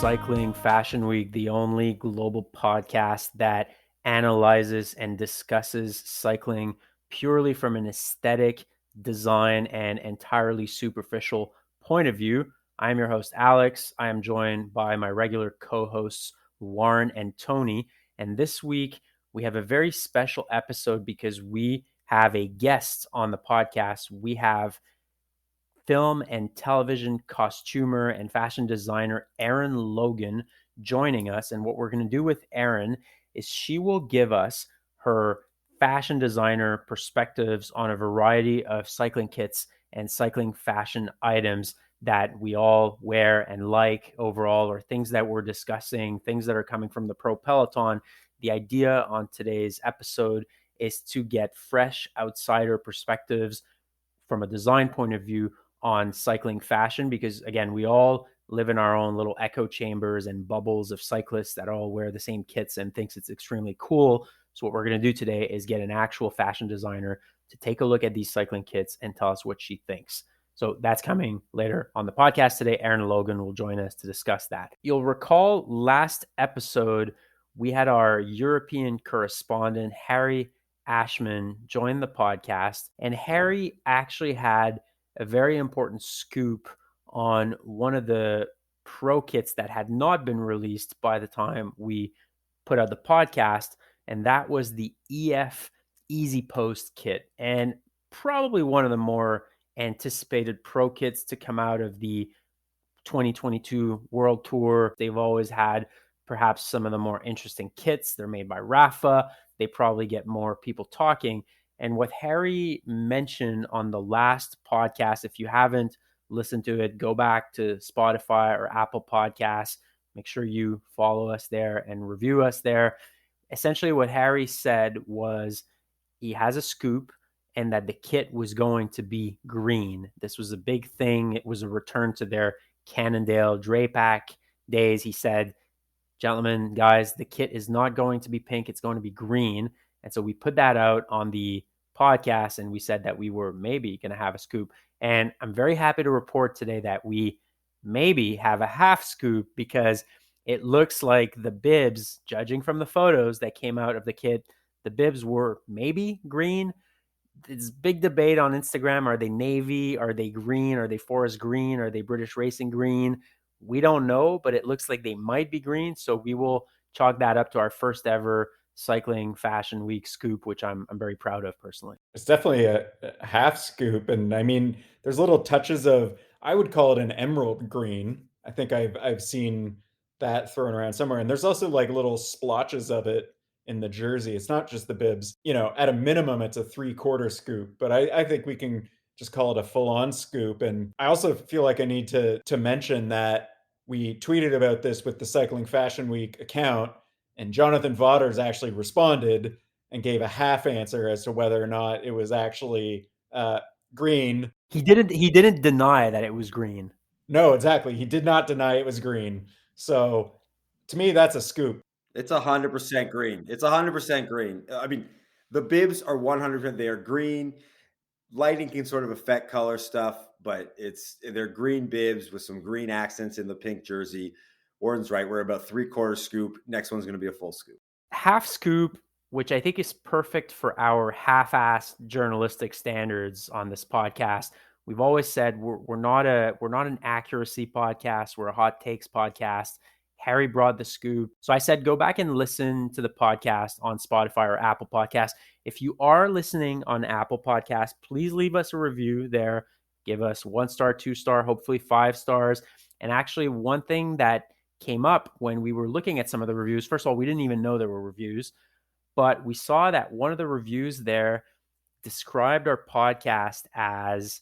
Cycling Fashion Week, the only global podcast that analyzes and discusses cycling purely from an aesthetic, design, and entirely superficial point of view. I am your host, Alex. I am joined by my regular co-hosts, Warren and Tony. And this week, we have a very special episode because we have a guest on the podcast. We have film and television costumer and fashion designer Erin Logan joining us. And what we're going to do with Erin is she will give us her fashion designer perspectives on a variety of cycling kits and cycling fashion items that we all wear and like overall, or things that we're discussing, things that are coming from the pro peloton. The idea on today's episode is to get fresh outsider perspectives from a design point of view on cycling fashion, because again, we all live in our own little echo chambers and bubbles of cyclists that all wear the same kits and thinks it's extremely cool. So what we're going to do today is get an actual fashion designer to take a look at these cycling kits and tell us what she thinks. So that's coming later on the podcast today. Erin Logan will join us to discuss that. You'll recall last episode, we had our European correspondent, Harry Ashman, join the podcast, and Harry actually had a very important scoop on one of the pro kits that had not been released by the time we put out the podcast, and that was the EF Easy Post kit, and probably one of the more anticipated pro kits to come out of the 2022 World Tour. They've always had perhaps some of the more interesting kits. They're made by Rapha. They probably get more people talking. And what Harry mentioned on the last podcast, if you haven't listened to it, go back to Spotify or Apple Podcasts. Make sure you follow us there and review us there. Essentially, what Harry said was he has a scoop and that the kit was going to be green. This was a big thing. It was a return to their Cannondale Drapac days. He said, gentlemen, guys, the kit is not going to be pink. It's going to be green. And so we put that out on the podcast and we said that we were maybe going to have a scoop. And I'm very happy to report today that we maybe have a half scoop, because it looks like the bibs, judging from the photos that came out of the kit, the bibs were maybe green. There's big debate on Instagram. Are they navy? Are they green? Are they forest green? Are they British racing green? We don't know, but it looks like they might be green. So we will chalk that up to our first ever Cycling Fashion Week scoop, which I'm very proud of personally. It's definitely a half scoop. And I mean, there's little touches of, I would call it an emerald green. I think I've seen that thrown around somewhere. And there's also like little splotches of it in the jersey. It's not just the bibs. You know, at a minimum, it's a 3/4 scoop, but I think we can just call it a full-on scoop. And I also feel like I need to mention that we tweeted about this with the Cycling Fashion Week account, and Jonathan Vaughters actually responded and gave a half answer as to whether or not it was actually green. He didn't deny that it was green. No, exactly. He did not deny it was green. So to me, that's a scoop. It's 100% green. It's 100% green. I mean, the bibs are 100%. They are green. Lighting can sort of affect color stuff, but they're green bibs with some green accents in the pink jersey. Warren's right. We're about 3/4 scoop. Next one's going to be a full scoop. Half scoop, which I think is perfect for our half-assed journalistic standards on this podcast. We've always said we're not an accuracy podcast. We're a hot takes podcast. Harry brought the scoop. So I said, go back and listen to the podcast on Spotify or Apple Podcasts. If you are listening on Apple Podcasts, please leave us a review there. Give us 1 star, 2 star, hopefully 5 stars. And actually, one thing that came up when we were looking at some of the reviews, first of all, we didn't even know there were reviews, but we saw that one of the reviews there described our podcast as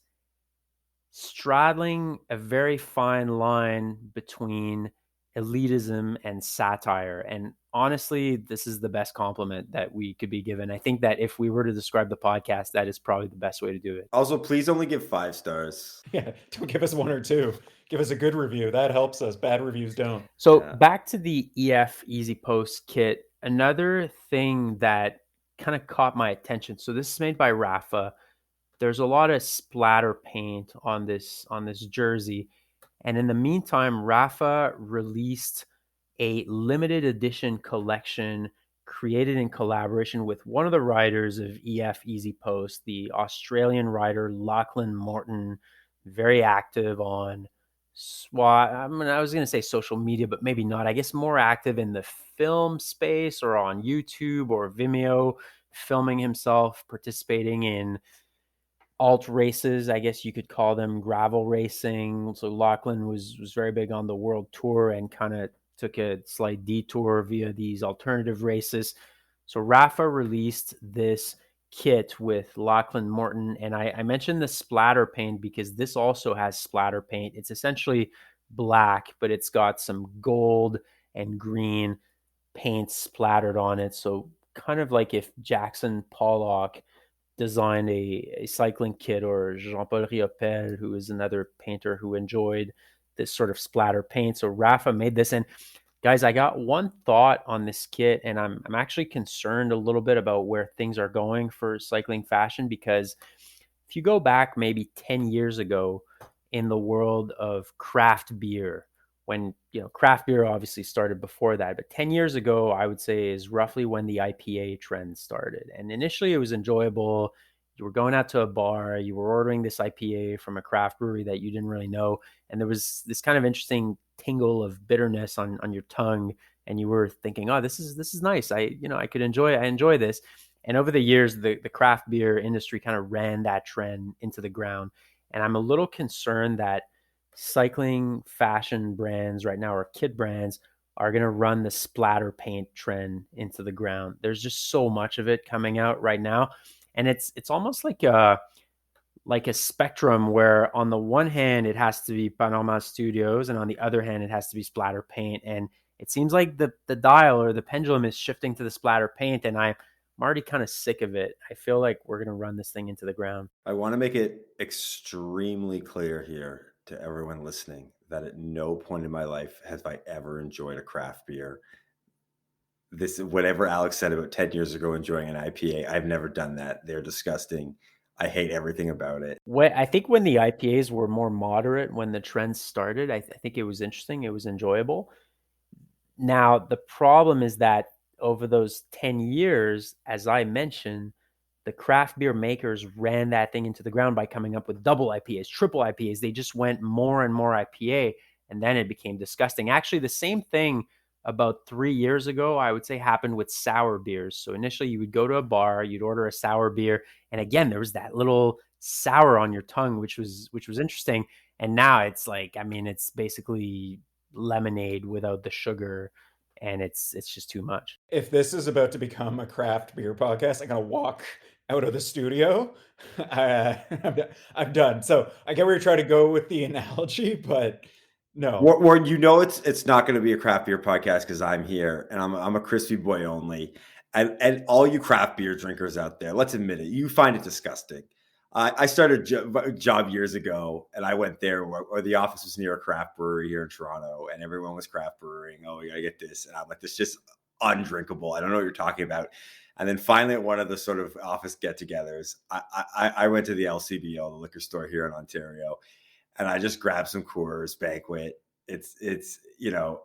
straddling a very fine line between elitism and satire. And honestly, this is the best compliment that we could be given. I think that if we were to describe the podcast, that is probably the best way to do it. Also, please only give 5 stars. Yeah, don't give us 1 or 2. Give us a good review. That helps us. Bad reviews don't. So back to the EF Easy Post kit. Another thing that kind of caught my attention. So this is made by Rapha. There's a lot of splatter paint on this jersey. And in the meantime, Rapha released a limited edition collection created in collaboration with one of the writers of EF Easy Post, the Australian writer Lachlan Morton, very active on I was going to say social media, but maybe not. I guess more active in the film space or on YouTube or Vimeo, filming himself participating in alt races, I guess you could call them, gravel racing. So Lachlan was very big on the world tour and kind of took a slight detour via these alternative races. So Rapha released this kit with Lachlan Morton, and I mentioned the splatter paint because this also has splatter paint. It's essentially black, but it's got some gold and green paint splattered on it. So kind of like if Jackson Pollock designed a cycling kit, or Jean-Paul Riopel, who is another painter who enjoyed this sort of splatter paint. So Rapha made this. And guys, I got one thought on this kit, and I'm actually concerned a little bit about where things are going for cycling fashion, because if you go back maybe 10 years ago in the world of craft beer, when craft beer obviously started before that, but 10 years ago I would say is roughly when the IPA trend started. And initially it was enjoyable. You were going out to a bar, you were ordering this IPA from a craft brewery that you didn't really know, and there was this kind of interesting tingle of bitterness on your tongue, and you were thinking, oh, this is nice. I enjoy this. And over the years, the craft beer industry kind of ran that trend into the ground. And I'm a little concerned that cycling fashion brands right now, or kit brands, are going to run the splatter paint trend into the ground. There's just so much of it coming out right now. And it's almost like a spectrum where on the one hand it has to be Panorama Studios, and on the other hand it has to be splatter paint. And it seems like the dial or the pendulum is shifting to the splatter paint, and I'm already kind of sick of it. I feel like we're going to run this thing into the ground. I want to make it extremely clear here to everyone listening that at no point in my life have I ever enjoyed a craft beer. This, whatever Alex said about 10 years ago enjoying an IPA, I've never done that. They're disgusting. I hate everything about it. I think when the IPAs were more moderate, when the trend started, I think it was interesting. It was enjoyable. Now, the problem is that over those 10 years, as I mentioned, the craft beer makers ran that thing into the ground by coming up with double IPAs, triple IPAs. They just went more and more IPA, and then it became disgusting. Actually, the same thing about 3 years ago, I would say, happened with sour beers. So initially you would go to a bar, you'd order a sour beer, and again, there was that little sour on your tongue, which was interesting. And now it's like, I mean, it's basically lemonade without the sugar, and it's just too much. If this is about to become a craft beer podcast, I'm gonna walk out of the studio. I'm done. So I get where you're trying to go with the analogy, but no. Warren, it's not going to be a craft beer podcast because I'm here and I'm a crispy boy only. And all you craft beer drinkers out there, let's admit it, you find it disgusting. I started a job years ago, and I went there where the office was near a craft brewery here in Toronto, and everyone was craft brewing. Oh, we got to get this. And I'm like, this is just undrinkable. I don't know what you're talking about. And then finally, at one of the sort of office get-togethers, I went to the LCBO, the liquor store here in Ontario, and I just grabbed some Coors Banquet. It's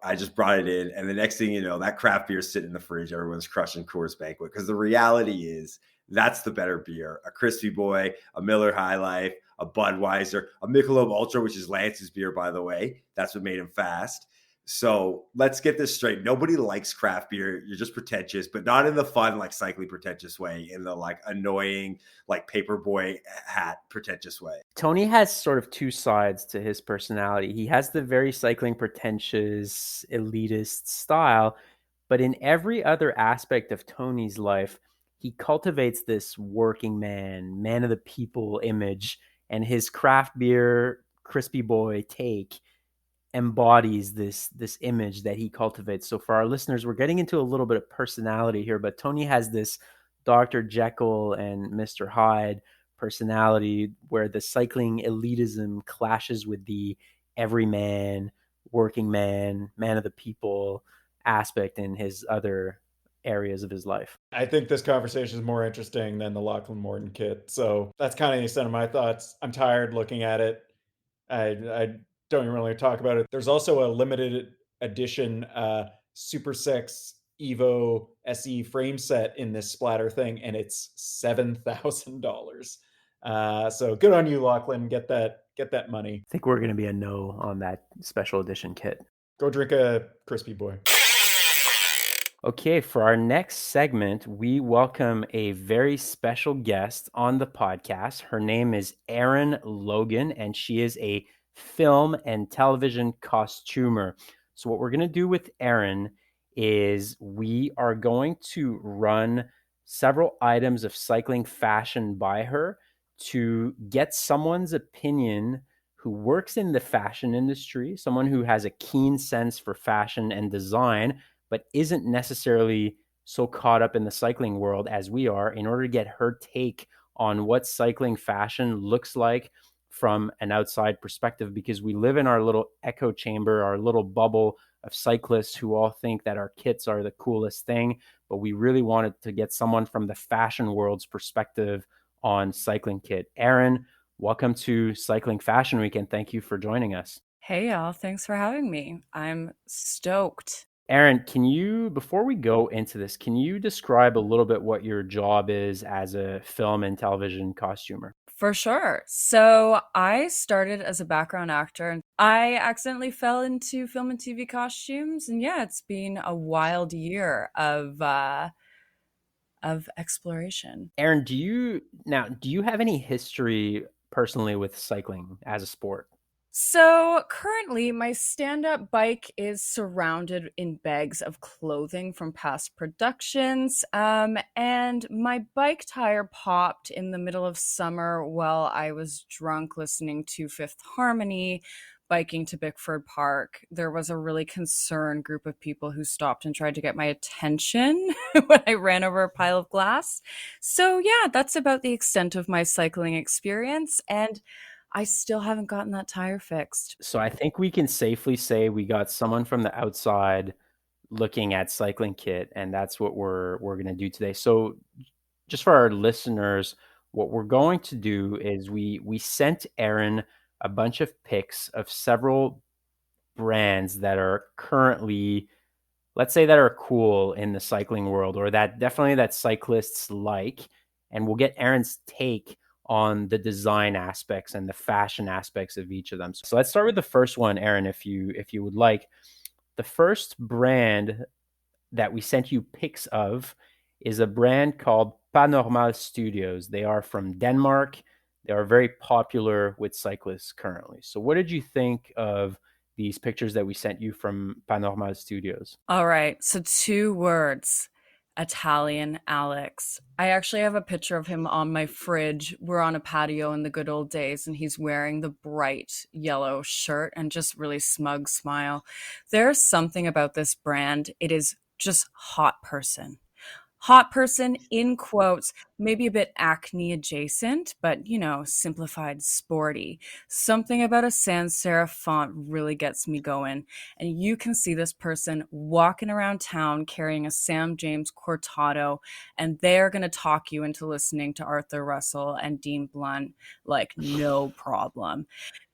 I just brought it in, and the next thing you know, that craft beer sitting in the fridge. Everyone's crushing Coors Banquet because the reality is that's the better beer. A Crispy Boy, a Miller High Life, a Budweiser, a Michelob Ultra, which is Lance's beer, by the way. That's what made him fast. So let's get this straight. Nobody likes craft beer. You're just pretentious, but not in the fun, like cycling pretentious way, in the like annoying, like paperboy hat pretentious way. Tony has sort of two sides to his personality. He has the very cycling pretentious, elitist style, but in every other aspect of Tony's life, he cultivates this working man of the people image, and his craft beer, crispy boy take embodies this image that he cultivates. So for our listeners, we're getting into a little bit of personality here, but Tony has this Dr. Jekyll and Mr. Hyde personality where the cycling elitism clashes with the everyman, working man of the people aspect in his other areas of his life. I think this conversation is more interesting than the Lachlan Morton kit. So that's kind of the extent of my thoughts. I'm tired looking at it. I don't really talk about it. There's also a limited edition Super 6 Evo SE frame set in this splatter thing, and it's $7,000. So good on you, Lachlan. Get that money. I think we're going to be a no on that special edition kit. Go drink a Crispy Boy. Okay, for our next segment, we welcome a very special guest on the podcast. Her name is Erin Logan, and she is a film and television costumer. So what we're going to do with Erin is we are going to run several items of cycling fashion by her to get someone's opinion who works in the fashion industry, someone who has a keen sense for fashion and design, but isn't necessarily so caught up in the cycling world as we are, in order to get her take on what cycling fashion looks like from an outside perspective, because we live in our little echo chamber, our little bubble of cyclists who all think that our kits are the coolest thing, but we really wanted to get someone from the fashion world's perspective on cycling kit. Erin, welcome to Cycling Fashion Week, and thank you for joining us. Hey, y'all. Thanks for having me. I'm stoked. Erin, before we go into this, can you describe a little bit what your job is as a film and television costumer? For sure. So I started as a background actor, and I accidentally fell into film and TV costumes. And yeah, it's been a wild year of exploration. Erin, do you have any history personally with cycling as a sport? So currently, my stand-up bike is surrounded in bags of clothing from past productions, and my bike tire popped in the middle of summer while I was drunk listening to Fifth Harmony, biking to Bickford Park. There was a really concerned group of people who stopped and tried to get my attention when I ran over a pile of glass. So yeah, that's about the extent of my cycling experience, and I still haven't gotten that tire fixed. So I think we can safely say we got someone from the outside looking at cycling kit, and that's what we're going to do today. So just for our listeners, what we're going to do is we sent Erin a bunch of pics of several brands that are currently, let's say, that are cool in the cycling world, or that cyclists like, and we'll get Erin's take on the design aspects and the fashion aspects of each of them. So let's start with the first one, Erin, if you would like. The first brand that we sent you pics of is a brand called Panormal Studios. They are from Denmark. They are very popular with cyclists currently. So what did you think of these pictures that we sent you from Panormal Studios? All right, so 2 words. Italian Alex. I actually have a picture of him on my fridge. We're on a patio in the good old days, and he's wearing the bright yellow shirt and just really smug smile. There's something about this brand. It is just hot person. Hot person in quotes, maybe a bit acne adjacent, but simplified, sporty. Something about a sans serif font really gets me going. And you can see this person walking around town carrying a Sam James Cortado, and they're going to talk you into listening to Arthur Russell and Dean Blunt like no problem.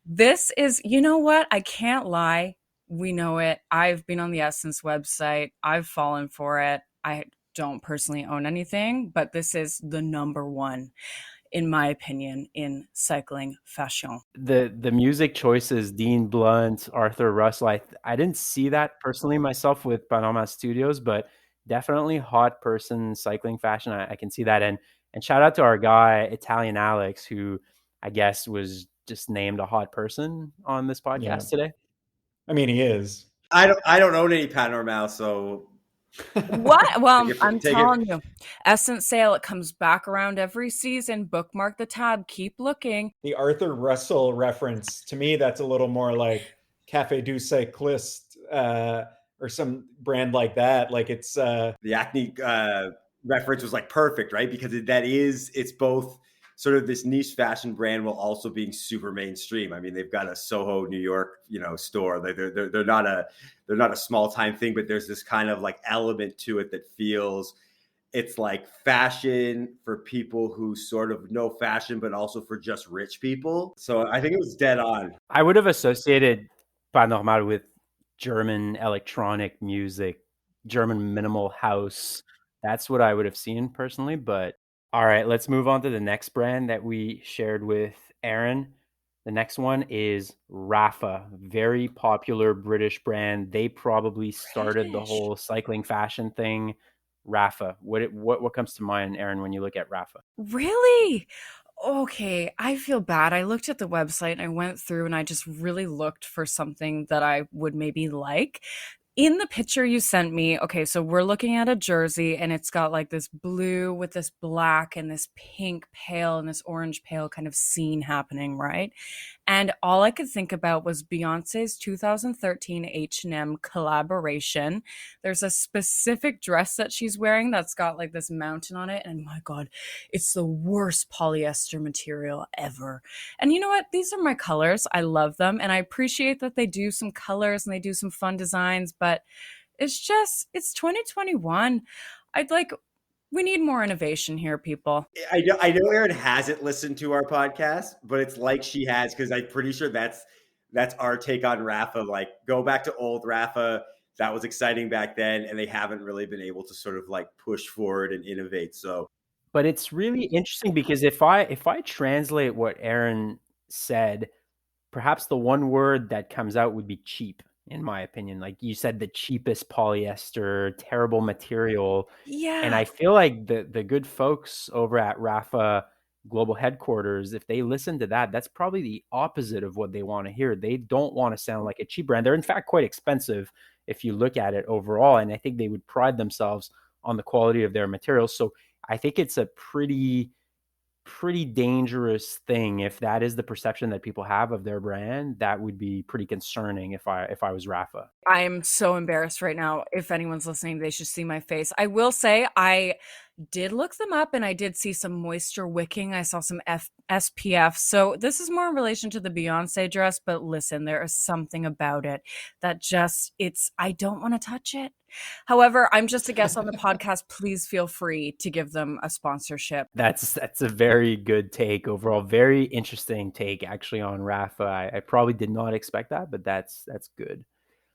This is, you know what? I can't lie. We know it. I've been on the Essence website. I've fallen for it. I don't personally own anything, but this is the number one, in my opinion, in cycling fashion. The music choices, Dean Blunt, Arthur Russell, I didn't see that personally myself with Panorama Studios, but definitely hot person cycling fashion. I can see that. And shout out to our guy, Italian Alex, who I guess was just named a hot person on this podcast today. I mean, he is. I don't own any Panorama, so what? Well, I'm telling you, Essence sale, it comes back around every season. Bookmark the tab. Keep looking. The Arthur Russell reference, to me, that's a little more like Café du Cycliste or some brand like that. Like it's the acne reference was like perfect, right? Because it's both sort of this niche fashion brand while also being super mainstream. I mean, they've got a Soho, New York, store. They're not a small time thing, but there's this kind of like element to it that feels it's like fashion for people who sort of know fashion, but also for just rich people. So I think it was dead on. I would have associated Pas Normal with German electronic music, German minimal house. That's what I would have seen personally. But all right, let's move on to the next brand that we shared with Erin. The next one is Rapha, very popular British brand. They probably started the whole cycling fashion thing. Rapha, what comes to mind, Erin, when you look at Rapha? Really? Okay, I feel bad. I looked at the website and I went through and I just really looked for something that I would maybe like. In the picture you sent me, okay, so we're looking at a jersey and it's got like this blue with this black and this pink pale and this orange pale kind of scene happening, right? And all I could think about was Beyonce's 2013 H&M collaboration. There's a specific dress that she's wearing that's got like this mountain on it. And my God, it's the worst polyester material ever. And you know what? These are my colors. I love them. And I appreciate that they do some colors and they do some fun designs, but it's 2021. We need more innovation here, people. I know Erin hasn't listened to our podcast, but it's like she has, because I'm pretty sure that's our take on Rapha. Like, go back to old Rapha. That was exciting back then, and they haven't really been able to sort of like push forward and innovate. So, but it's really interesting because if I translate what Erin said, perhaps the one word that comes out would be cheap, in my opinion. Like you said, the cheapest polyester, terrible material. Yeah. And I feel like the good folks over at Rapha global headquarters, if they listen to that, that's probably the opposite of what they want to hear. They don't want to sound like a cheap brand. They're in fact quite expensive if you look at it overall. And I think they would pride themselves on the quality of their materials. So I think it's a pretty dangerous thing. If that is the perception that people have of their brand, that would be pretty concerning if I was Rapha. I am so embarrassed right now. If anyone's listening, they should see my face. I will say I did look them up and I did see some moisture wicking. I saw some SPF. So this is more in relation to the Beyonce dress, but listen, there is something about it that I don't want to touch it. However, I'm just a guest on the podcast. Please feel free to give them a sponsorship. That's a very good take overall. Very interesting take actually on Rapha. I probably did not expect that, but that's good.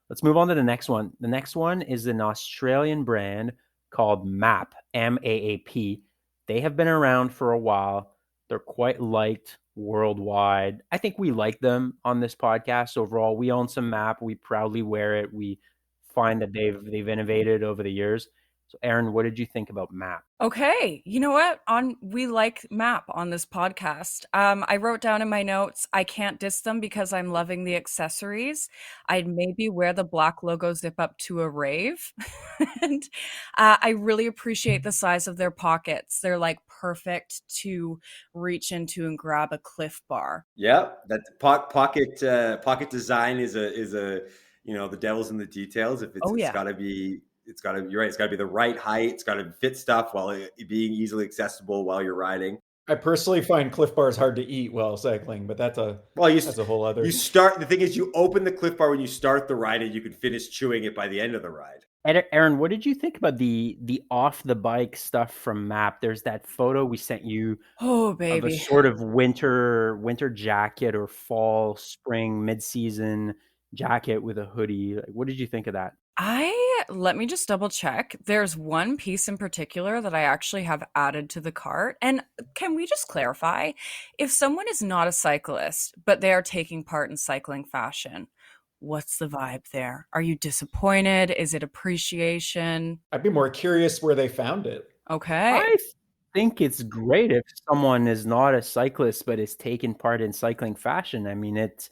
Let's move on to the next one. The next one is an Australian brand called MAAP, MAAP. They have been around for a while. They're quite liked worldwide. I think we like them on this podcast overall. We own some MAAP. We proudly wear it. We find that they've innovated over the years. So, Erin, what did you think about MAAP? Okay, you know what? We like MAAP on this podcast. I wrote down in my notes, I can't diss them because I'm loving the accessories. I'd maybe wear the black logo zip up to a rave. And I really appreciate the size of their pockets. They're like perfect to reach into and grab a Cliff Bar. Yeah, that pocket design is a the devil's in the details. If it's got to be. You're right. It's got to be the right height. It's got to fit stuff while being easily accessible while you're riding. I personally find Cliff Bars hard to eat while cycling, but that's a whole other. The thing is, you open the Cliff Bar when you start the ride, and you can finish chewing it by the end of the ride. Erin, what did you think about the off the bike stuff from MAAP? There's that photo we sent you. Oh, baby. Of a sort of winter jacket or fall, spring, mid-season jacket with a hoodie. What did you think of that? Let me just double check. There's one piece in particular that I actually have added to the cart. And can we just clarify? If someone is not a cyclist, but they are taking part in cycling fashion, what's the vibe there? Are you disappointed? Is it appreciation? I'd be more curious where they found it. Okay. I think it's great if someone is not a cyclist but is taking part in cycling fashion. I mean, it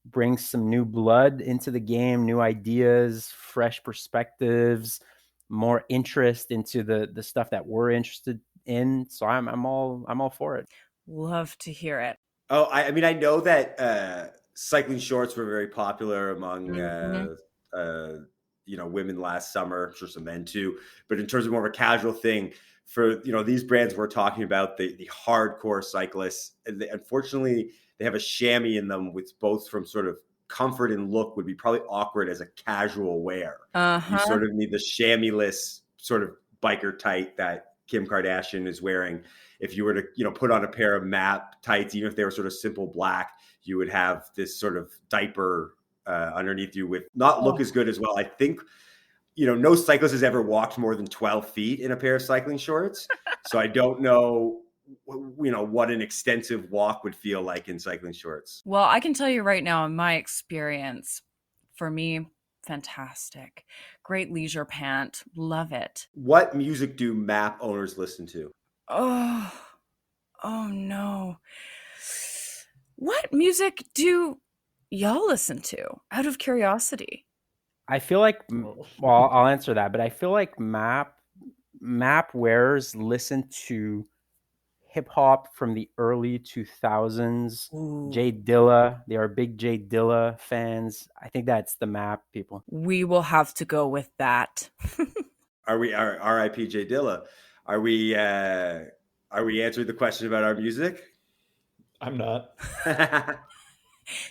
brings some new blood into the game, new ideas, fresh perspectives, more interest into the stuff that we're interested in. So I'm all for it. Love to hear it. Oh, I mean, I know that cycling shorts were very popular among women last summer. I'm sure some men too. But in terms of more of a casual thing, for these brands we're talking about, the hardcore cyclists, and unfortunately they have a chamois in them, which both from sort of comfort and look would be probably awkward as a casual wear. You sort of need the chamois-less sort of biker tight that Kim Kardashian is wearing. If you were to, put on a pair of MAAP tights, even if they were sort of simple black, you would have this sort of diaper underneath you with not look as good as well. I think, no cyclist has ever walked more than 12 feet in a pair of cycling shorts. So I don't know, what an extensive walk would feel like in cycling shorts. Well, I can tell you right now, in my experience, for me, fantastic. Great leisure pant. Love it. What music do MAAP owners listen to? Oh no. What music do y'all listen to, out of curiosity? I feel like, well, I'll answer that, but I feel like MAAP wearers listen to hip hop from the early 2000s. Ooh. Jay Dilla, they are big Jay Dilla fans. I think that's the MAAP people. We will have to go with that. Are we R.I.P. Jay Dilla? Are we answering the question about our music? I'm not.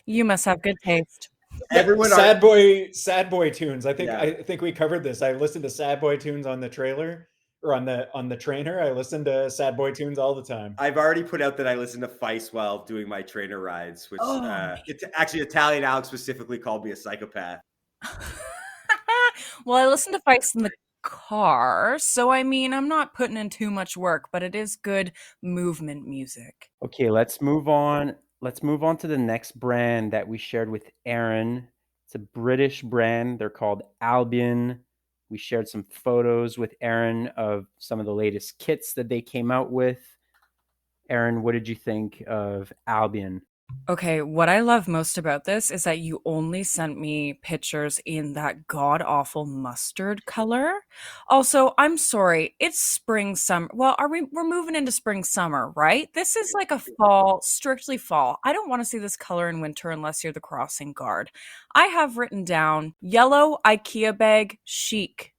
You must have good taste. Everyone sad boy tunes. I think Yeah. I think we covered this. I listened to sad boy tunes on the trailer or on the trainer. I listen to sad boy tunes all the time. I've already put out that I listen to Feist while doing my trainer rides, which it's actually Italian Alex specifically called me a psychopath. Well, I listen to Feist in the car, so I mean, I'm not putting in too much work, but it is good movement music. Okay, let's move on. Let's move on to the next brand that we shared with Erin. It's a British brand. They're called Albion. We shared some photos with Erin of some of the latest kits that they came out with. Erin, what did you think of Albion? Okay, what I love most about this is that you only sent me pictures in that god-awful mustard color. Also, I'm sorry, it's spring, summer. Well, we're moving into spring, summer, right? This is like a fall, strictly fall. I don't want to see this color in winter unless you're the crossing guard. I have written down yellow IKEA bag chic.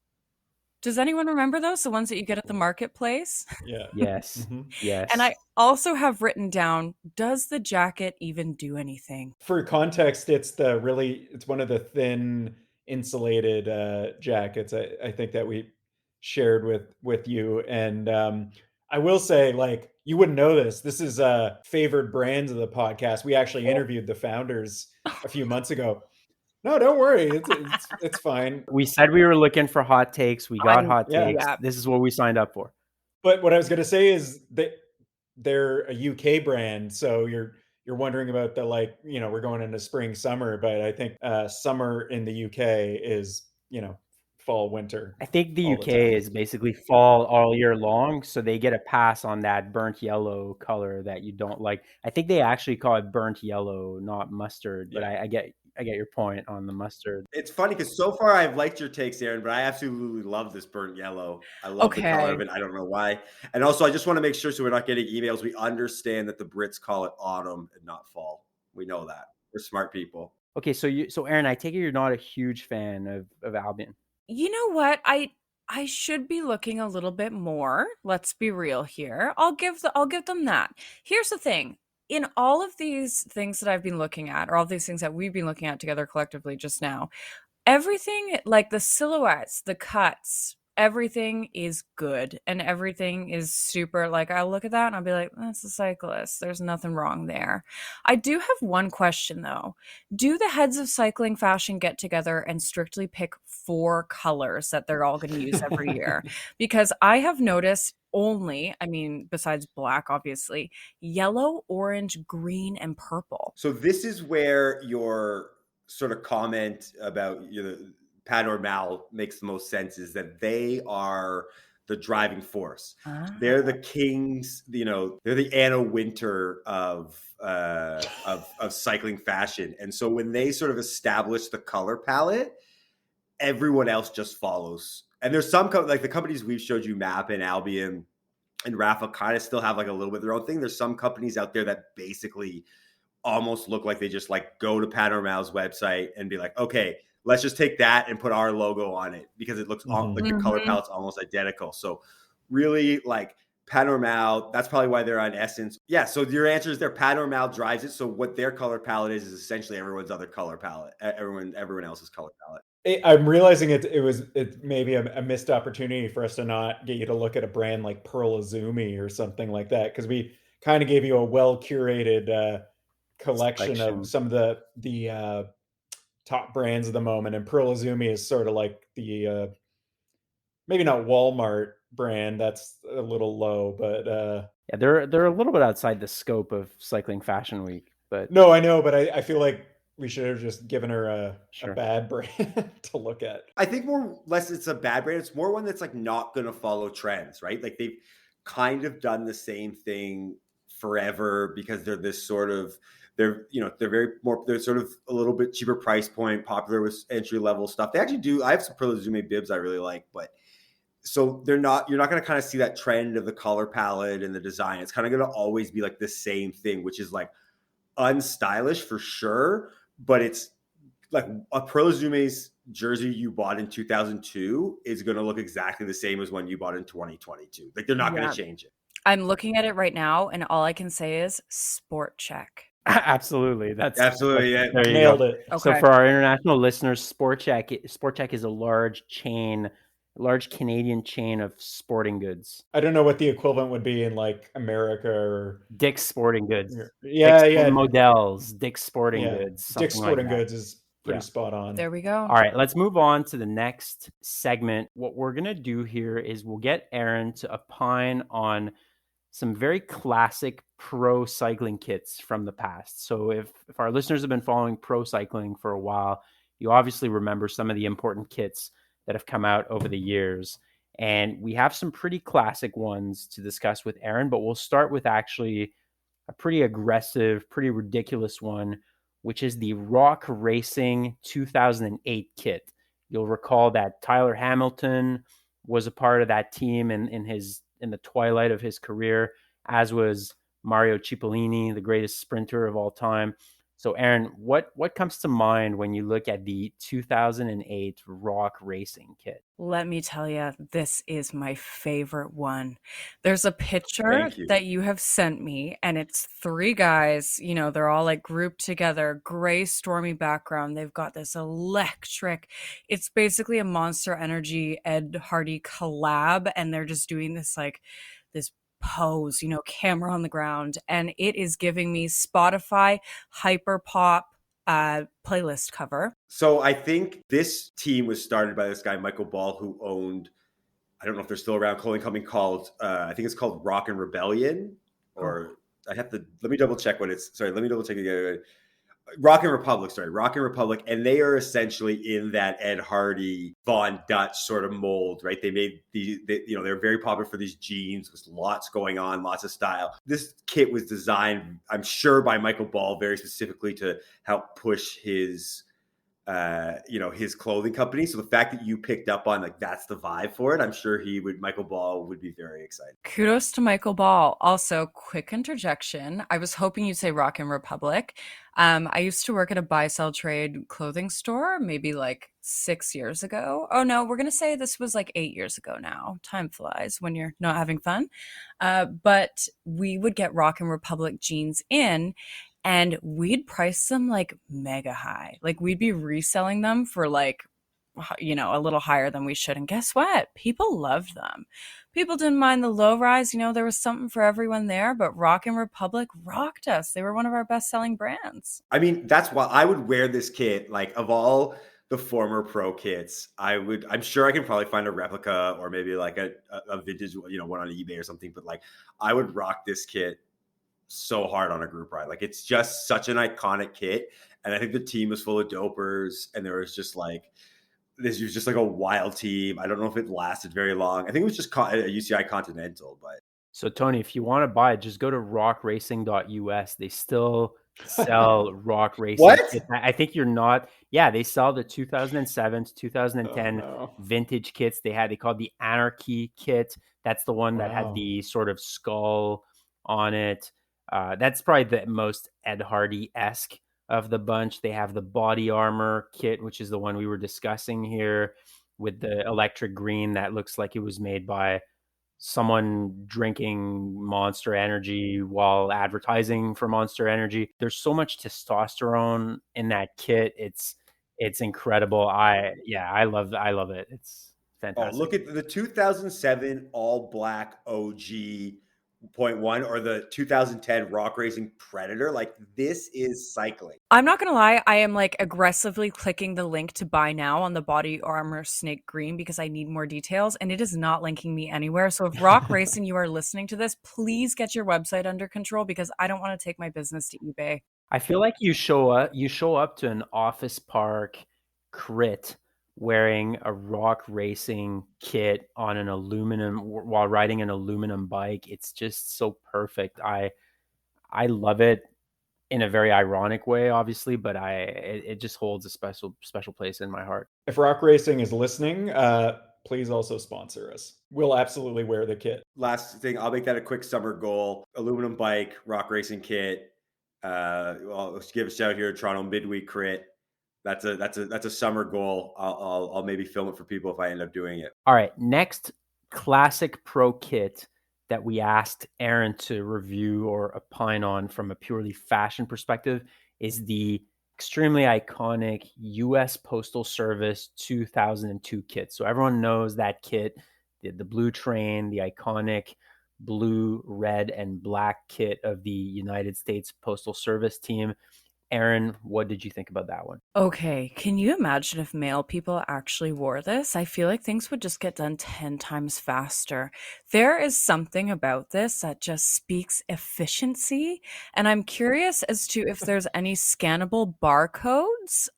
Does anyone remember those? The ones that you get at the marketplace? Yeah. Yes. Mhm. Yes. And I also have written down, does the jacket even do anything? For context, it's one of the thin insulated jackets I think that we shared with you. And I will say, like, you wouldn't know this. This is favored brands of the podcast. We actually interviewed the founders a few months ago. No, don't worry. It's fine. We said we were looking for hot takes. We got hot takes. Yeah. This is what we signed up for. But what I was going to say is that they're a UK brand, so you're wondering about we're going into spring, summer, but I think summer in the UK is fall, winter. I think the all the UK time. is basically fall all year long, so they get a pass on that burnt yellow color that you don't like. I think they actually call it burnt yellow, not mustard. But Yeah. I get your point on the mustard. It's funny because so far I've liked your takes, Erin, but I absolutely love this burnt yellow. I love the color of it. I don't know why. And also, I just want to make sure so we're not getting emails. We understand that the Brits call it autumn and not fall. We know that. We're smart people. Okay, so Erin, I take it you're not a huge fan of Albion. You know what? I should be looking a little bit more. Let's be real here. I'll give them that. Here's the thing. In all of these things that I've been looking at, or all these things that we've been looking at together collectively just now, everything, like the silhouettes, the cuts, everything is good and everything is super. Like, I'll look at that and I'll be like, that's a cyclist. There's nothing wrong there. I do have one question though. Do the heads of cycling fashion get together and strictly pick 4 colors that they're all going to use every year? Because I have noticed besides black, obviously, yellow, orange, green, and purple. So this is where your sort of comment about Panormal makes the most sense, is that they are the driving force. They're the kings, they're the Anna Wintour of cycling fashion. And so when they sort of establish the color palette, everyone else just follows. And there's some like the companies we've showed you, MAAP and Albion and Rapha, kind of still have like a little bit of their own thing. There's some companies out there that basically almost look like they just like go to Panormal's website and be like, okay, let's just take that and put our logo on it because it looks like the color palette's almost identical. So really, like, Panormal, that's probably why they're on Essence. Yeah, so your answer is Panormal drives it. So what their color palette is essentially everyone's other color palette, everyone else's color palette. I'm realizing it maybe a missed opportunity for us to not get you to look at a brand like Pearl Izumi or something like that, because we kind of gave you a well curated collection of Selection. some of the top brands of the moment, and Pearl Izumi is sort of like the maybe not Walmart brand, that's a little low, but Yeah, they're a little bit outside the scope of Cycling Fashion Week, but no, I know, but I feel like we should have just given her a sure. bad brand to look at. I think more less it's a bad brand. It's more one that's like not going to follow trends, right? Like they've kind of done the same thing forever because they're this sort of they're sort of a little bit cheaper price point, popular with entry level stuff. They actually do. I have some Perla bibs I really like, but so you're not going to kind of see that trend of the color palette and the design. It's kind of going to always be like the same thing, which is like unstylish for sure, but it's like a Pro Zume's jersey you bought in 2002 is going to look exactly the same as one you bought in 2022. Like they're not going to change it. I'm looking at it right now, and all I can say is sport check. Absolutely. Absolutely. Yeah. There you Nailed go. it. Okay. So for our international listeners, Sport Check is a large Canadian chain of sporting goods. I don't know what the equivalent would be in like America or Dick's Sporting Goods. yeah, Models, Dick's Sporting Goods. Dick's Sporting Goods is pretty spot on. There we go. All right, let's move on to the next segment. What we're going to do here is we'll get Erin to opine on some very classic pro cycling kits from the past. So if our listeners have been following pro cycling for a while, you obviously remember some of the important kits that have come out over the years. And we have some pretty classic ones to discuss with Erin, but we'll start with actually a pretty aggressive, pretty ridiculous one, which is the Rock Racing 2008 kit. You'll recall that Tyler Hamilton was a part of that team in the twilight of his career, as was Mario Cipollini, the greatest sprinter of all time. So, Erin, what comes to mind when you look at the 2008 Rock Racing kit? Let me tell you, this is my favorite one. There's a picture that you have sent me, and it's three guys. You know, they're all like grouped together, gray, stormy background. They've got this electric. It's basically a Monster Energy Ed Hardy collab, and they're just doing this pose, you know, camera on the ground, and it is giving me Spotify hyper pop playlist cover. So I think this team was started by this guy Michael Ball, who owned, I don't know if they're still around, clothing company called I think it's called Rock and Rebellion, or let me double check what it's. Sorry, let me double check again. Rock and Republic, and they are essentially in that Ed Hardy, Von Dutch sort of mold, right? They made they're very popular for these jeans with lots going on, lots of style. This kit was designed, I'm sure, by Michael Ball very specifically to help push his clothing company. So the fact that you picked up on like that's the vibe for it, I'm sure Michael Ball would be very excited. Kudos to Michael Ball. Also, quick interjection. I was hoping you'd say Rock and Republic. I used to work at a buy-sell trade clothing store maybe like 6 years ago. Oh no, we're going to say this was like 8 years ago now. Time flies when you're not having fun. But we would get Rock and Republic jeans in, and we'd price them like mega high. Like we'd be reselling them for like, you know, a little higher than we should. And guess what? People loved them. People didn't mind the low rise. You know, there was something for everyone there, but Rock and Republic rocked us. They were one of our best selling brands. I mean, that's why I would wear this kit. Like of all the former pro kits, I'm sure I can probably find a replica or maybe like a vintage, you know, one on eBay or something. But like I would rock this kit so hard on a group ride. Like it's just such an iconic kit. And I think the team was full of dopers, and there was just like, this was just like a wild team. I don't know if it lasted very long. I think it was just a UCI Continental, but. So Tony, if you want to buy it, just go to rockracing.us. They still sell Rock Racing. What? I think you're not. Yeah, they sell the 2007 to 2010 vintage kits. They called the Anarchy kit. That's the one that had the sort of skull on it. That's probably the most Ed Hardy-esque of the bunch. They have the body armor kit, which is the one we were discussing here, with the electric green that looks like it was made by someone drinking Monster Energy while advertising for Monster Energy. There's so much testosterone in that kit. It's It's incredible. I love it. It's Oh, fantastic. look at the 2007 all black OG point one or the 2010 rock racing Predator. Like, this is cycling. I'm not gonna lie, I am like aggressively clicking the link to buy now on the body armor snake green because I need more details, and it is not linking me anywhere. So if Rock Racing, you are listening to this, please get your website under control because I don't want to take my business to eBay. I feel like you show up to an office park crit wearing a rock racing kit on an aluminum while riding an aluminum bike. It's just so perfect. I love it in a very ironic way, obviously, but it just holds a special place in my heart. If Rock Racing is listening, please also sponsor us. We'll absolutely wear the kit. Last thing, I'll make that a quick summer goal. Aluminum bike, rock racing kit. Let's give a shout out here to Toronto midweek crit. That's a summer goal. I'll maybe film it for people if I end up doing it. All right, next classic pro kit that we asked Erin to review or opine on from a purely fashion perspective is the extremely iconic U.S. Postal Service 2002 kit. So everyone knows that kit, the blue train, the iconic blue, red, and black kit of the United States Postal Service team. Erin, what did you think about that one? Okay, can you imagine if male people actually wore this? I feel like things would just get done 10 times faster. There is something about this that just speaks efficiency, and I'm curious as to if there's any scannable barcodes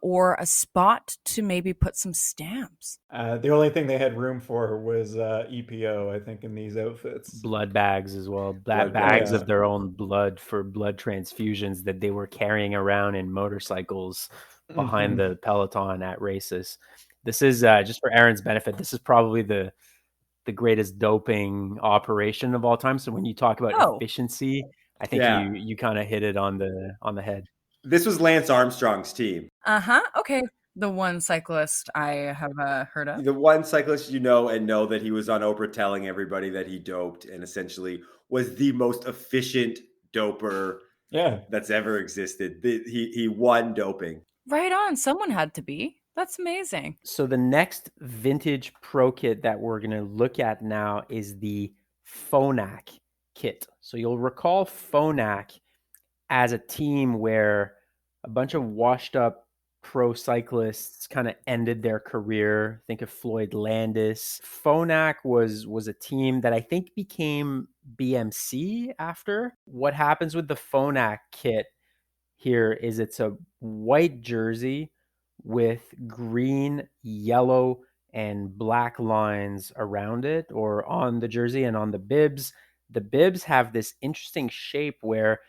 or a spot to maybe put some stamps. The only thing they had room for was EPO, I think, in these outfits. Blood bags as well. Blood Bags bags. of their own blood for blood transfusions that they were carrying around in motorcycles behind the peloton at races. This is just for Erin's benefit. This is probably the greatest doping operation of all time. So when you talk about efficiency, I think you kind of hit it on the head. This was Lance Armstrong's team. Okay. The one cyclist I have heard of. The one cyclist you know that he was on Oprah telling everybody that he doped and essentially was the most efficient doper that's ever existed. He won doping. Right on. Someone had to be. That's amazing. So the next vintage pro kit that we're going to look at now is the Phonak kit. So you'll recall Phonak as a team where a bunch of washed up pro cyclists kind of ended their career. Think of Floyd Landis. Phonak was a team that I think became BMC after. What happens with the Phonak kit here is it's a white jersey with green, yellow, and black lines around it or on the jersey and on the bibs. The bibs have this interesting shape where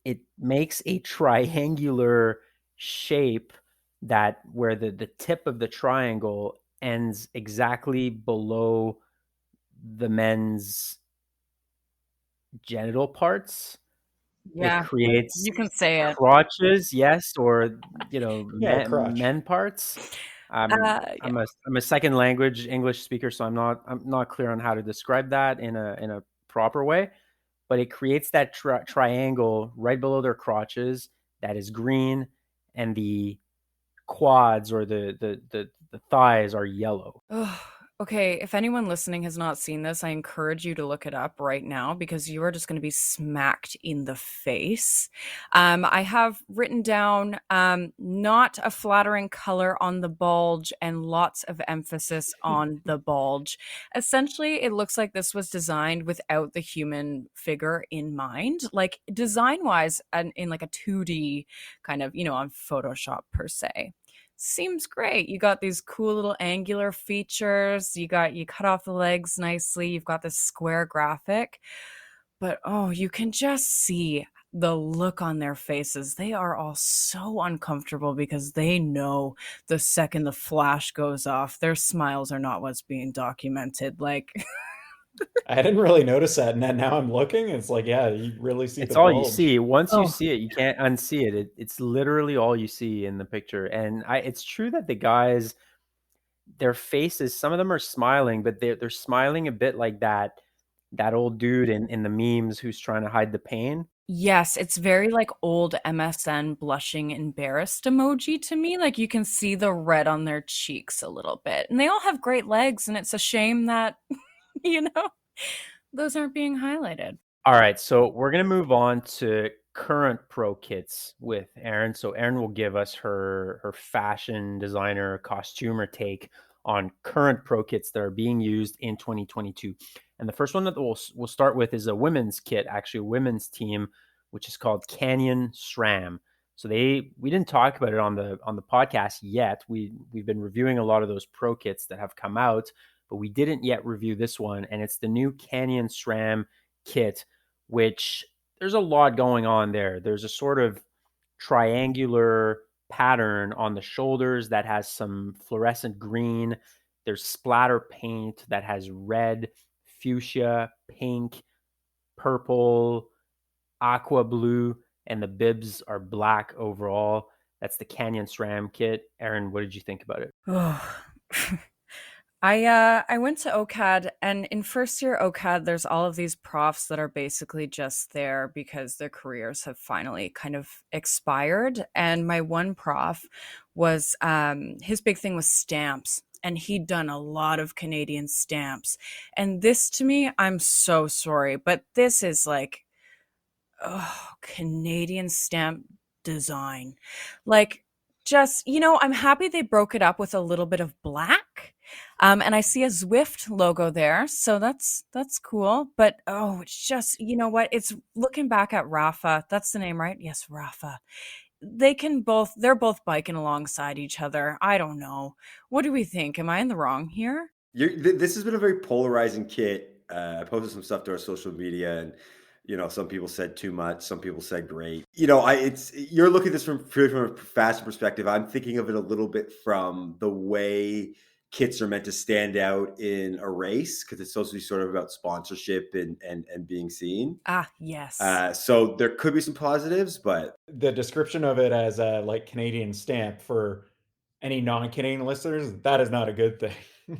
it makes a triangular shape that where the tip of the triangle ends exactly below the men's genital parts. Yeah, it creates you can say it. Crotches, yes, or men parts. I'm a second language English speaker, so I'm not clear on how to describe that in a proper way. But it creates that triangle right below their crotches that is green, and the quads or the thighs are yellow. Okay, if anyone listening has not seen this, I encourage you to look it up right now because you are just going to be smacked in the face. I have written down not a flattering color on the bulge and lots of emphasis on the bulge. Essentially, it looks like this was designed without the human figure in mind, like design-wise and in like a 2D kind of, on Photoshop per se. Seems great. You got these cool little angular features. You cut off the legs nicely. You've got this square graphic. But you can just see the look on their faces. They are all so uncomfortable because they know the second the flash goes off, their smiles are not what's being documented. Like I didn't really notice that, and now I'm looking. It's like, yeah, you really see. It's the all bulge. you see. Once you see it, you can't unsee it. It's literally all you see in the picture. And it's true that the guys, their faces, some of them are smiling, but they're smiling a bit like that old dude in the memes who's trying to hide the pain. Yes, it's very like old MSN blushing embarrassed emoji to me. Like you can see the red on their cheeks a little bit. And they all have great legs, and it's a shame that, you know, those aren't being highlighted. All right, so we're gonna move on to current pro kits with Erin. So Erin will give us her fashion designer costumer take on current pro kits that are being used in 2022. And the first one that we'll start with is a women's kit, actually a women's team, which is called Canyon-SRAM. So we didn't talk about it on the podcast yet. We've been reviewing a lot of those pro kits that have come out, but we didn't yet review this one, and it's the new Canyon-SRAM kit, which there's a lot going on there. There's a sort of triangular pattern on the shoulders that has some fluorescent green. There's splatter paint that has red, fuchsia, pink, purple, aqua blue, and the bibs are black overall. That's the Canyon-SRAM kit. Erin, what did you think about it? Oh. I went to OCAD, and in first year OCAD, there's all of these profs that are basically just there because their careers have finally kind of expired. And my one prof was his big thing was stamps, and he'd done a lot of Canadian stamps. And this to me, I'm so sorry, but this is like, oh, Canadian stamp design. Like, just, I'm happy they broke it up with a little bit of black. And I see a Zwift logo there, so that's cool. But oh, it's just, you know what? It's looking back at Rapha. That's the name, right? Yes, Rapha. They're both biking alongside each other. I don't know. What do we think? Am I in the wrong here? This has been a very polarizing kit. I posted some stuff to our social media, and some people said too much, some people said great. You're looking at this from a fashion perspective. I'm thinking of it a little bit from the way kits are meant to stand out in a race, because it's supposed to be sort of about sponsorship and being seen. Ah, yes. So there could be some positives, but The description of it as a like Canadian stamp for any non-Canadian listeners, that is not a good thing.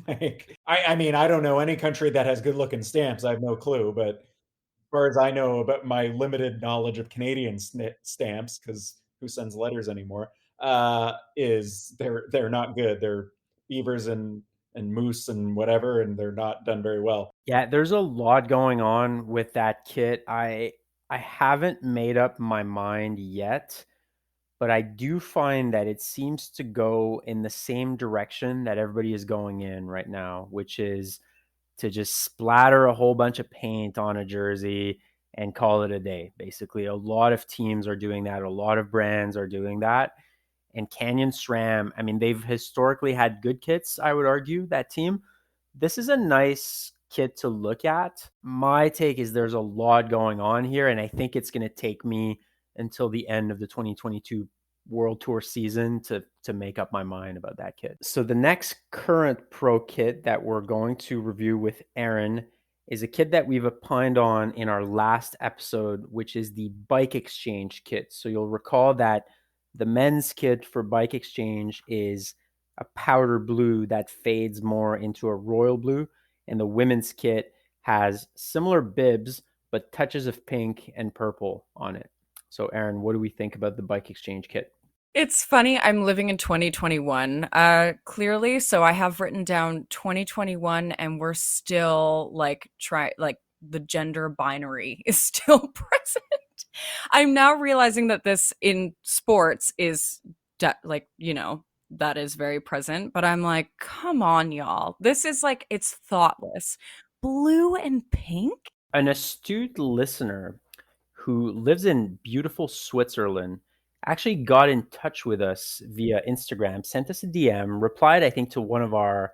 Like, I mean, I don't know any country that has good-looking stamps. I have no clue, but as far as I know about my limited knowledge of Canadian stamps, because who sends letters anymore? Is they're not good. They're beavers and moose and whatever, and they're not done very well. Yeah, there's a lot going on with that kit. I haven't made up my mind yet, but I do find that it seems to go in the same direction that everybody is going in right now, which is to just splatter a whole bunch of paint on a jersey and call it a day. Basically, a lot of teams are doing that. A lot of brands are doing that. And Canyon-SRAM, I mean, they've historically had good kits, I would argue, that team. This is a nice kit to look at. My take is there's a lot going on here, and I think it's going to take me until the end of the 2022 World Tour season to make up my mind about that kit. So the next current pro kit that we're going to review with Erin is a kit that we've opined on in our last episode, which is the BikeExchange kit. So you'll recall that the men's kit for BikeExchange is a powder blue that fades more into a royal blue, and the women's kit has similar bibs but touches of pink and purple on it. So Erin, what do we think about the BikeExchange kit? It's funny, I'm living in 2021, clearly, so I have written down 2021, and we're still, like, the gender binary is still present. I'm now realizing that this in sports is, that is very present, but I'm like, "Come on, y'all. This is, like, it's thoughtless. Blue and pink?" An astute listener who lives in beautiful Switzerland actually got in touch with us via Instagram, sent us a DM, replied to one of our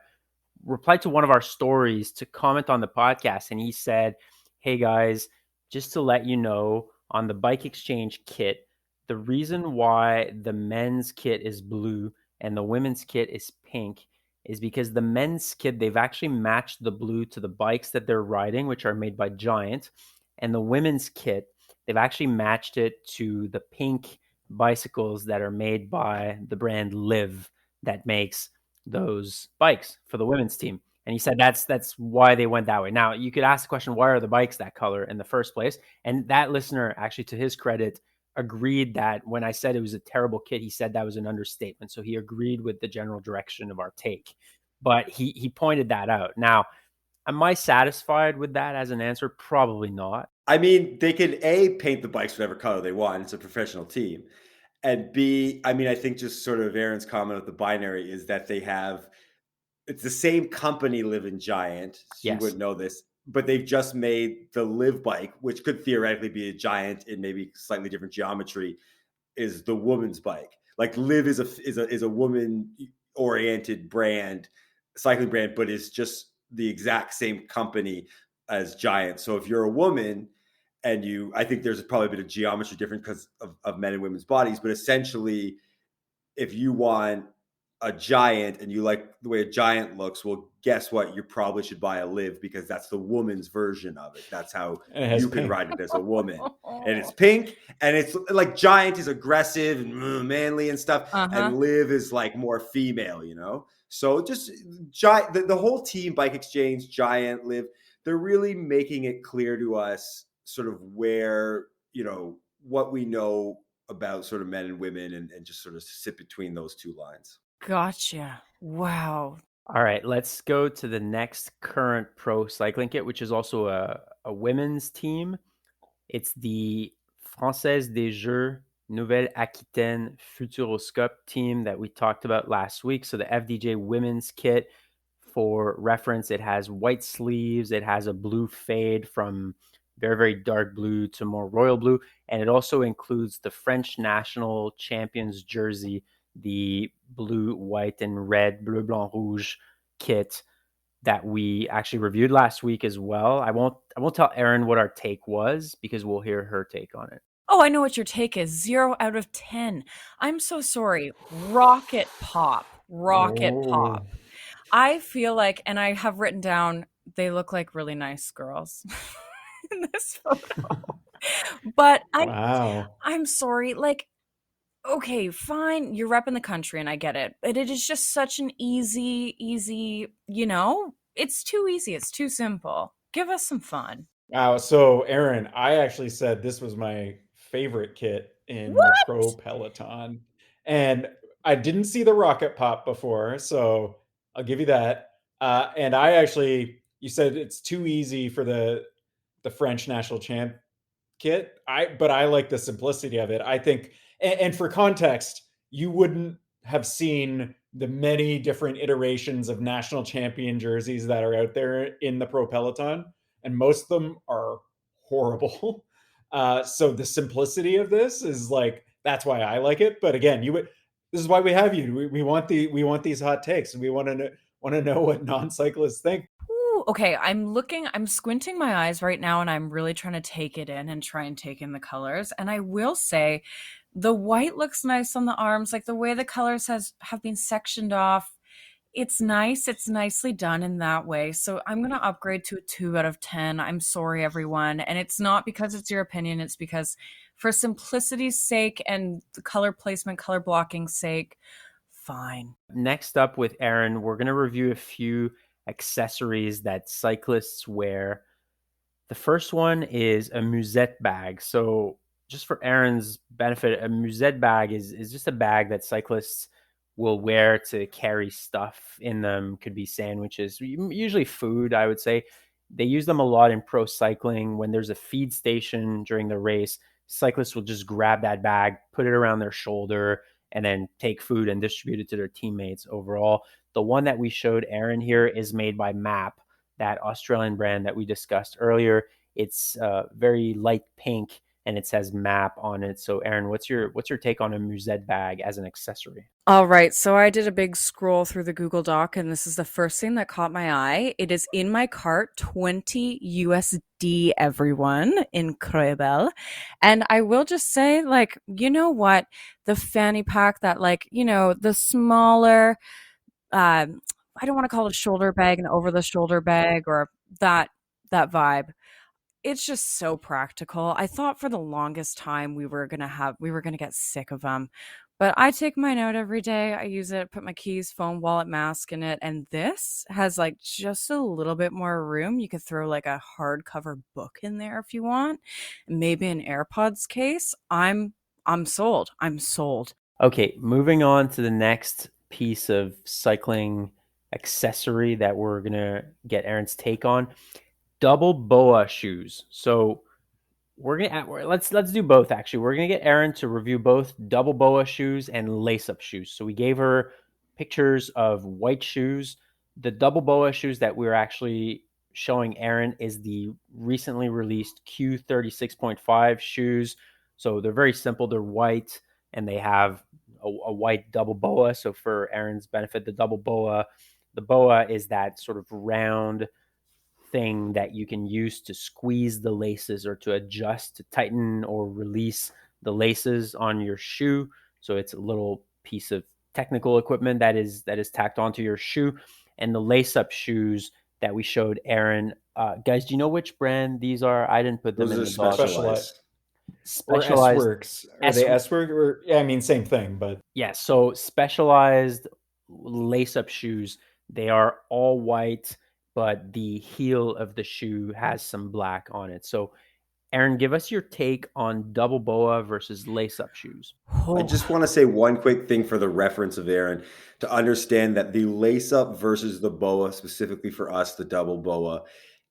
stories to comment on the podcast, and he said, "Hey guys, just to let you know, on the BikeExchange kit, the reason why the men's kit is blue and the women's kit is pink is because the men's kit, they've actually matched the blue to the bikes that they're riding, which are made by Giant, and the women's kit, they've actually matched it to the pink bicycles that are made by the brand Live that makes those bikes for the women's team." And he said that's why they went that way. Now, you could ask the question, why are the bikes that color in the first place? And that listener, actually, to his credit, agreed that when I said it was a terrible kit, he said that was an understatement. So he agreed with the general direction of our take. But he pointed that out. Now, am I satisfied with that as an answer? Probably not. I mean, they could A, paint the bikes whatever color they want. It's a professional team. And B, I mean, I think just sort of Aaron's comment with the binary is that it's the same company, Live and Giant. So Yes. You wouldn't know this, but they've just made the Live bike, which could theoretically be a Giant in maybe slightly different geometry, is the woman's bike. Like Live is a woman oriented brand, cycling brand, but is just the exact same company as Giant. So if you're a woman and I think there's probably a bit of geometry difference because of men and women's bodies, but essentially, if you want a Giant and you like the way a Giant looks, well, guess what? You probably should buy a Live because that's the woman's version of it. That's how you can ride it as a woman. And it's pink, and it's like Giant is aggressive and manly and stuff, and Live is like more female, you know? So just the whole team, BikeExchange, Giant, Live, they're really making it clear to us sort of where, what we know about sort of men and women and just sort of sit between those two lines. Gotcha. Wow. All right, let's go to the next current pro cycling kit, which is also a women's team. It's the Française des Jeux Nouvelle-Aquitaine Futuroscope team that we talked about last week. So the FDJ women's kit, for reference, it has white sleeves. It has a blue fade from very, very dark blue to more royal blue. And it also includes the French national champions jersey, the blue, white, and red, bleu, blanc, rouge kit that we actually reviewed last week as well. I won't tell Erin what our take was because we'll hear her take on it. Oh, I know what your take is. 0 out of 10. I'm so sorry. Rocket pop. I feel like, and I have written down, they look like really nice girls in this photo. But I'm sorry. Like, okay, fine. You're repping the country and I get it. But it is just such an easy, it's too easy. It's too simple. Give us some fun. Wow. So, Erin, I actually said this was my favorite kit in the Pro Peloton. And I didn't see the rocket pop before, so I'll give you that. And you said it's too easy for the French national champ kit. But I like the simplicity of it. I think, and for context, you wouldn't have seen the many different iterations of national champion jerseys that are out there in the Pro Peloton, and most of them are horrible. So the simplicity of this is like, that's why I like it. But again, this is why we have you. We want these hot takes, and we want to know what non-cyclists think. Ooh, okay, I'm squinting my eyes right now, and I'm really trying to take it in and try and take in the colors. And I will say, the white looks nice on the arms, like the way the colors have been sectioned off. It's nice. It's nicely done in that way. So I'm going to upgrade to a 2 out of 10. I'm sorry, everyone. And it's not because it's your opinion. It's because for simplicity's sake and the color placement, color blocking sake, fine. Next up with Erin, we're going to review a few accessories that cyclists wear. The first one is a musette bag. So just for Erin's benefit, a musette bag is just a bag that cyclists will wear to carry stuff in them. Could be sandwiches, usually food, I would say. They use them a lot in pro cycling. When there's a feed station during the race, cyclists will just grab that bag, put it around their shoulder, and then take food and distribute it to their teammates overall. The one that we showed Erin here is made by MAAP, that Australian brand that we discussed earlier. It's very light pink, and it says MAAP on it. So Erin, what's your take on a musette bag as an accessory? All right, so I did a big scroll through the Google Doc, and this is the first thing that caught my eye. It is in my cart, $20 USD, everyone. Incredible. And I will just say, like, you know what? The fanny pack that, like, the smaller, I don't want to call it a shoulder bag, an over the shoulder bag, or that vibe. It's just so practical. I thought for the longest time we were going to get sick of them. But I take mine out every day. I use it, put my keys, phone, wallet, mask in it. And this has like just a little bit more room. You could throw like a hardcover book in there if you want. Maybe an AirPods case. I'm sold. I'm sold. Okay, moving on to the next piece of cycling accessory that we're gonna get Erin's take on. Double BOA shoes. So let's do both actually. We're gonna get Erin to review both double BOA shoes and lace-up shoes. So we gave her pictures of white shoes. The double BOA shoes that we're actually showing Erin is the recently released Q36.5 shoes. So they're very simple. They're white and they have a white double BOA. So for Erin's benefit, the BOA is that sort of round thing that you can use to squeeze the laces or to adjust, to tighten or release the laces on your shoe. So it's a little piece of technical equipment that is tacked onto your shoe. And the lace-up shoes that we showed Erin, guys, do you know which brand these are? I didn't put them Those in are the doc. specialized. Or Specialized. S-Works. Are they S-Works? Or, yeah, I mean, same thing, but... Yeah, so specialized lace-up shoes. They are all white, but the heel of the shoe has some black on it. So, Erin, give us your take on double BOA versus lace-up shoes. I just want to say one quick thing for the reference of Erin to understand that the lace-up versus the BOA, specifically for us, the double BOA,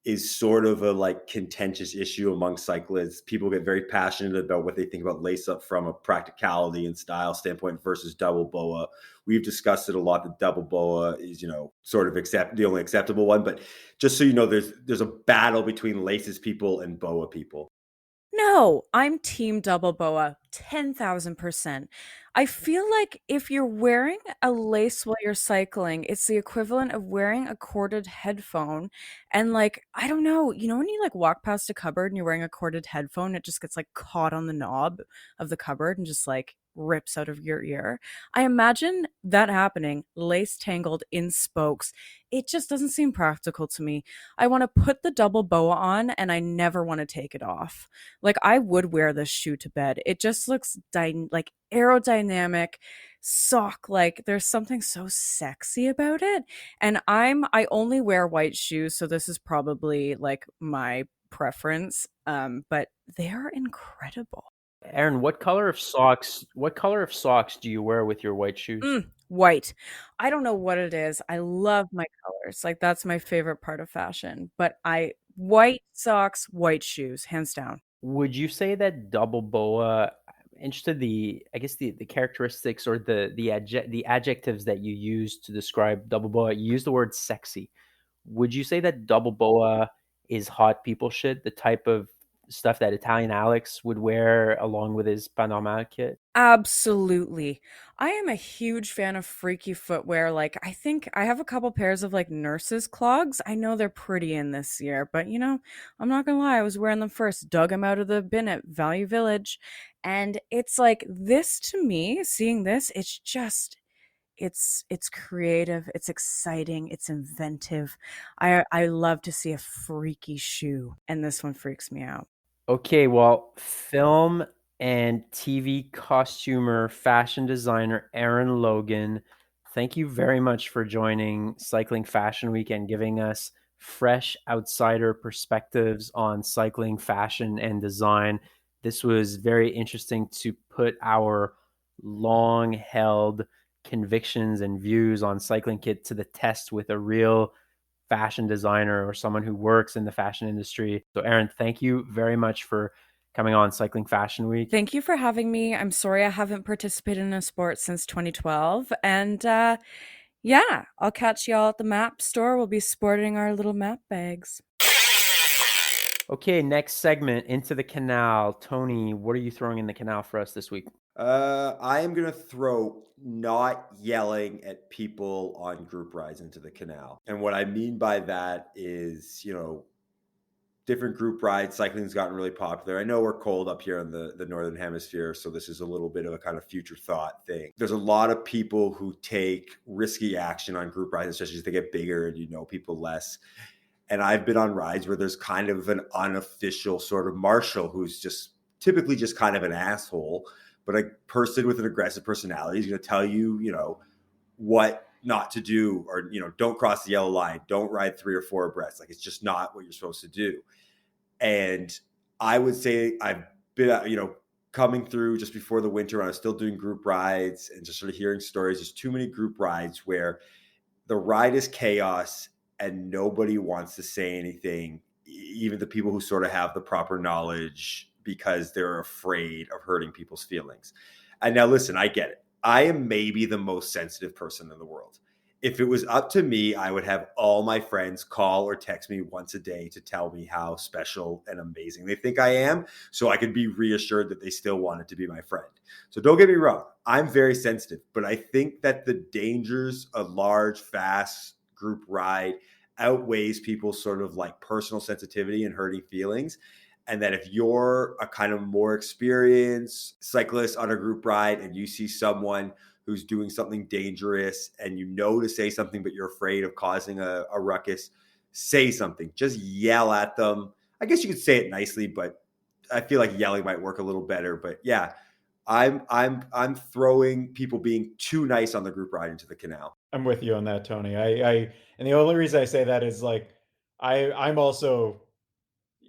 is sort of a like contentious issue among cyclists. People get very passionate about what they think about lace-up from a practicality and style standpoint versus double BOA. We've discussed it a lot. The double BOA is, sort of the only acceptable one. But just so you know, there's a battle between laces people and BOA people. No, I'm team double BOA, 10,000%. I feel like if you're wearing a lace while you're cycling, it's the equivalent of wearing a corded headphone. And like, I don't know, when you like walk past a cupboard and you're wearing a corded headphone, it just gets like caught on the knob of the cupboard and just like rips out of your ear. I imagine that happening, lace tangled in spokes. It just doesn't seem practical to me. I want to put the double BOA on and I never want to take it off. Like I would wear this shoe to bed. It just looks like aerodynamic sock. Like there's something so sexy about it. And I only wear white shoes, so this is probably like my preference. But they are incredible. Erin, what color of socks do you wear with your white shoes? White. I don't know what it is. I love my colors. Like that's my favorite part of fashion. But white socks, white shoes, hands down. Would you say that double BOA, interested the characteristics or the adjectives that you use to describe double BOA, you use the word sexy. Would you say that double BOA is hot people shit, the type of stuff that Italian Alex would wear along with his Panama kit? Absolutely. I am a huge fan of freaky footwear. Like, I think I have a couple pairs of like nurses' clogs. I know they're pretty in this year, but I'm not gonna lie, I was wearing them first, dug them out of the bin at Value Village. And it's like this to me, seeing this, it's just it's creative, it's exciting, it's inventive. I love to see a freaky shoe, and this one freaks me out. Okay, well, film and TV costumer, fashion designer Erin Logan, thank you very much for joining Cycling Fashion Week and giving us fresh outsider perspectives on cycling, fashion, and design. This was very interesting to put our long-held convictions and views on cycling kit to the test with a real fashion designer or someone who works in the fashion industry. So Erin, thank you very much for coming on Cycling Fashion Week. Thank you for having me. I'm sorry I haven't participated in a sport since 2012. And yeah, I'll catch y'all at the MAAP store. We'll be sporting our little MAAP bags. Okay, next segment, Into the Canal. Tony, what are you throwing in the canal for us this week? I am going to throw not yelling at people on group rides into the canal. And what I mean by that is, different group rides, cycling's gotten really popular. I know we're cold up here in the Northern Hemisphere, so this is a little bit of a kind of future thought thing. There's a lot of people who take risky action on group rides, especially as they get bigger and you know people less. And I've been on rides where there's kind of an unofficial sort of marshal who's just typically just kind of an asshole. but a person with an aggressive personality is going to tell you, what not to do, or, don't cross the yellow line, don't ride 3 or 4 abreast. Like, it's just not what you're supposed to do. And I would say I've been, coming through just before the winter when I was still doing group rides and just sort of hearing stories. There's too many group rides where the ride is chaos and nobody wants to say anything, even the people who sort of have the proper knowledge, because they're afraid of hurting people's feelings. And now listen, I get it. I am maybe the most sensitive person in the world. If it was up to me, I would have all my friends call or text me once a day to tell me how special and amazing they think I am, so I could be reassured that they still wanted to be my friend. So don't get me wrong, I'm very sensitive, but I think that the dangers of large, fast group ride outweighs people's sort of like personal sensitivity and hurting feelings. And that if you're a kind of more experienced cyclist on a group ride and you see someone who's doing something dangerous and to say something, but you're afraid of causing a ruckus, say something. Just yell at them. I guess you could say it nicely, but I feel like yelling might work a little better. But yeah, I'm throwing people being too nice on the group ride into the canal. I'm with you on that, Tony. And the only reason I say that is like I'm also,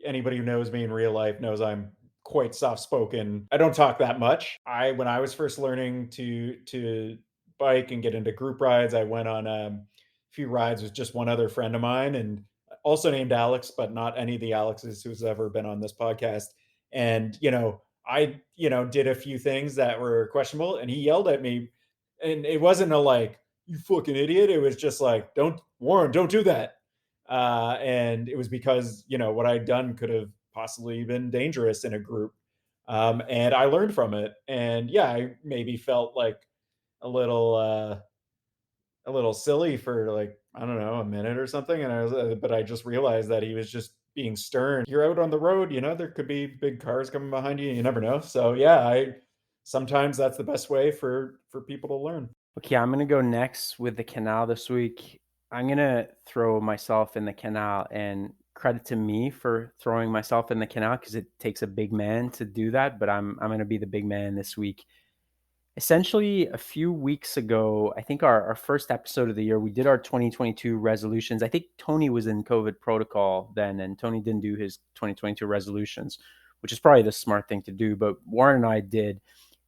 anybody who knows me in real life knows I'm quite soft spoken. I don't talk that much. When I was first learning to bike and get into group rides, I went on a few rides with just one other friend of mine, and also named Alex, but not any of the Alexes who's ever been on this podcast. And I did a few things that were questionable, and he yelled at me, and it wasn't a like, "You fucking idiot." It was just like, "Don't, Warren, don't do that." And it was because what I'd done could have possibly been dangerous in a group, and I learned from it. And yeah, I maybe felt like a little silly for, like, I don't know, a minute or something, and but I just realized that he was just being stern. You're out on the road, there could be big cars coming behind you, you never know. So yeah, sometimes that's the best way for people to learn. Okay, I'm gonna go next with the Canal this week. I'm gonna throw myself in the Canal, and credit to me for throwing myself in the Canal, because it takes a big man to do that. But I'm gonna be the big man this week. Essentially, a few weeks ago, I think our first episode of the year, we did our 2022 resolutions. I think Tony was in COVID protocol then, and Tony didn't do his 2022 resolutions, which is probably the smart thing to do. But Warren and I did.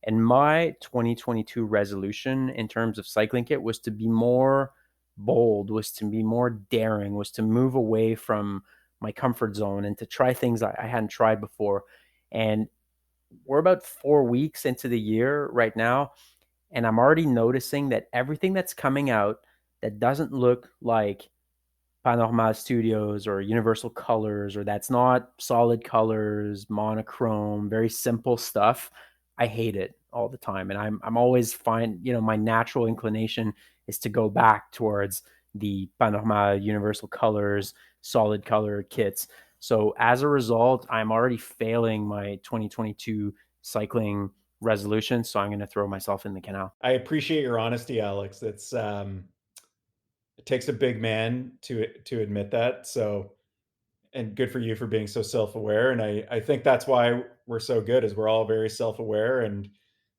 And my 2022 resolution in terms of cycling kit was to be more bold, was to be more daring, was to move away from my comfort zone and to try things I hadn't tried before. And we're about 4 weeks into the year right now, and I'm already noticing that everything that's coming out that doesn't look like Panorama Studios or Universal Colors, or that's not solid colors, monochrome, very simple stuff, I hate it all the time. And I'm always fine. My natural inclination is to go back towards the Panorama Universal Colors, solid color kits. So as a result, I'm already failing my 2022 cycling resolution. So I'm going to throw myself in the canal. I appreciate your honesty, Alex. It takes a big man to admit that. So, and good for you for being so self-aware. And I think that's why we're so good, is we're all very self-aware and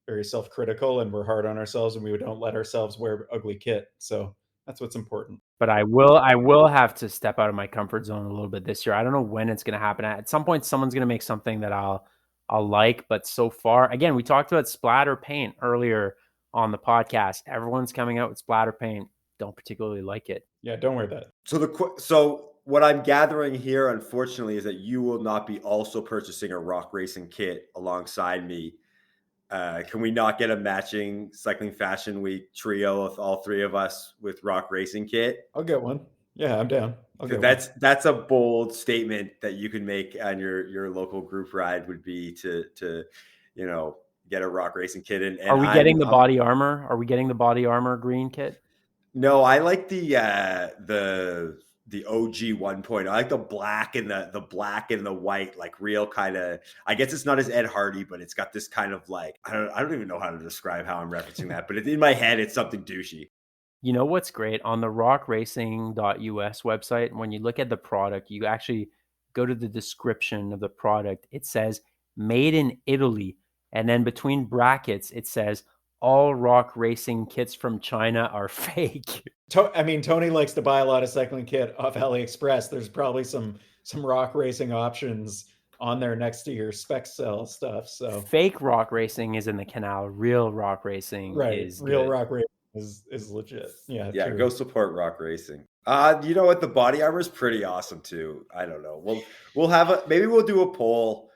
very self-critical, and we're hard on ourselves, and we don't let ourselves wear ugly kit. So that's what's important. But I will have to step out of my comfort zone a little bit this year. I don't know when it's going to happen. At some point, someone's going to make something that I'll like. But so far, again, we talked about splatter paint earlier on the podcast. Everyone's coming out with splatter paint. Don't particularly like it. Yeah, don't wear that. So what I'm gathering here, unfortunately, is that you will not be also purchasing a rock racing kit alongside me. Can we not get a matching Cycling Fashion Week trio of all three of us with rock racing kit? I'll get one. Yeah, I'm down. That's a bold statement that you can make on your local group ride, would be to get a rock racing kit. And are we getting the body armor? Are we getting the body armor green kit? No, I like the OG 1.0. I like the black and the black and the white, like real kind of, I guess it's not as Ed Hardy, but it's got this kind of like, I don't even know how to describe how I'm referencing that, but in my head, it's something douchey. You know what's great? On the rockracing.us website, when you look at the product, you actually go to the description of the product. It says made in Italy And then between brackets, it says, all rock racing kits from China are fake. I mean, Tony likes to buy a lot of cycling kit off AliExpress. There's probably some rock racing options on there next to your spec cell stuff. So fake rock racing is in the Canal. Real rock racing is real good. rock racing is legit. Yeah, true. Go support rock racing. You know what? The body armor is pretty awesome too. I don't know. We'll have maybe we'll do a poll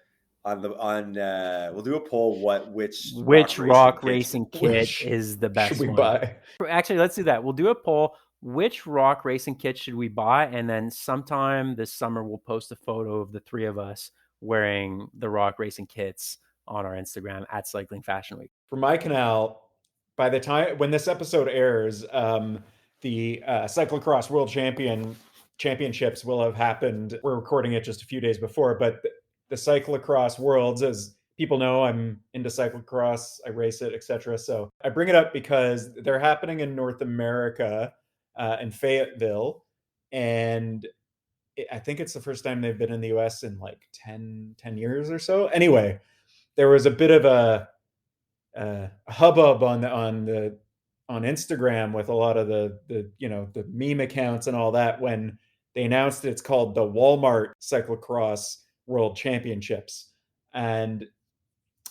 we'll do a poll which rock racing kit is the best should we one. buy? Actually, let's do that. We'll do a poll. Which rock racing kit should we buy? And then sometime this summer, we'll post a photo of the three of us wearing the rock racing kits on our Instagram at Cycling Fashion Week. For my Canal, by the time when this episode airs, the cyclocross world championships will have happened. We're recording it just a few days before, but the cyclocross worlds, as people know, I'm into cyclocross, I race it, etc. So I bring it up because they're happening in North America, in Fayetteville, and I think it's the first time they've been in the US in like 10 years or so. Anyway, there was a bit of a hubbub on Instagram with a lot of the meme accounts and all that when they announced it's called the Walmart Cyclocross World Championships, and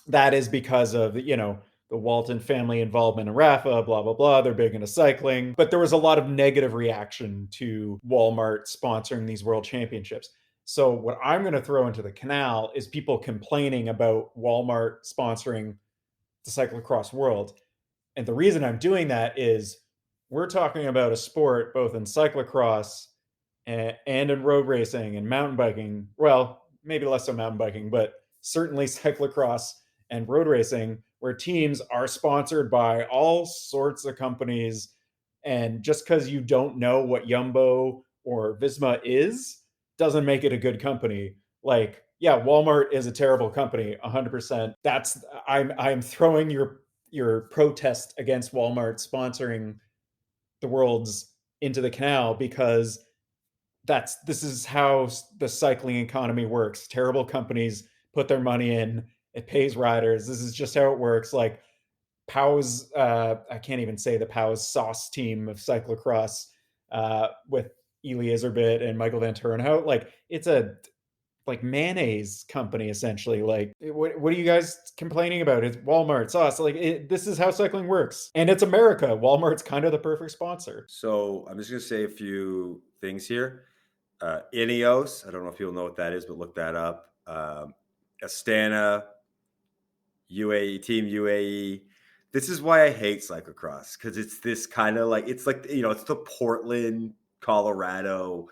that is because of the Walton family involvement in Rapha, blah blah blah. They're big into cycling, but there was a lot of negative reaction to Walmart sponsoring these World Championships. So what I'm going to throw into the Canal is people complaining about Walmart sponsoring the cyclocross world. And the reason I'm doing that is we're talking about a sport both in cyclocross and in road racing and mountain biking. Well, maybe less so mountain biking, but certainly cyclocross and road racing, where teams are sponsored by all sorts of companies. And just because you don't know what Jumbo or Visma is, doesn't make it a good company. Like, yeah, Walmart is a terrible company, 100%. I'm throwing your protest against Walmart sponsoring the Worlds into the Canal, because this is how the cycling economy works. Terrible companies put their money in, it pays riders. This is just how it works. Like Pow's, I can't even say the Pow's sauce team of cyclocross, with Ely Iserbit and Michael Van Turenhout. Like, it's a mayonnaise company essentially. Like, what are you guys complaining about? It's Walmart sauce. Like, this is how cycling works, and it's America. Walmart's kind of the perfect sponsor. So I'm just gonna say a few things here. Ineos, I don't know if you'll know what that is, but look that up. Astana, UAE, Team UAE. This is why I hate cyclocross, because it's this kind of it's the Portland, Colorado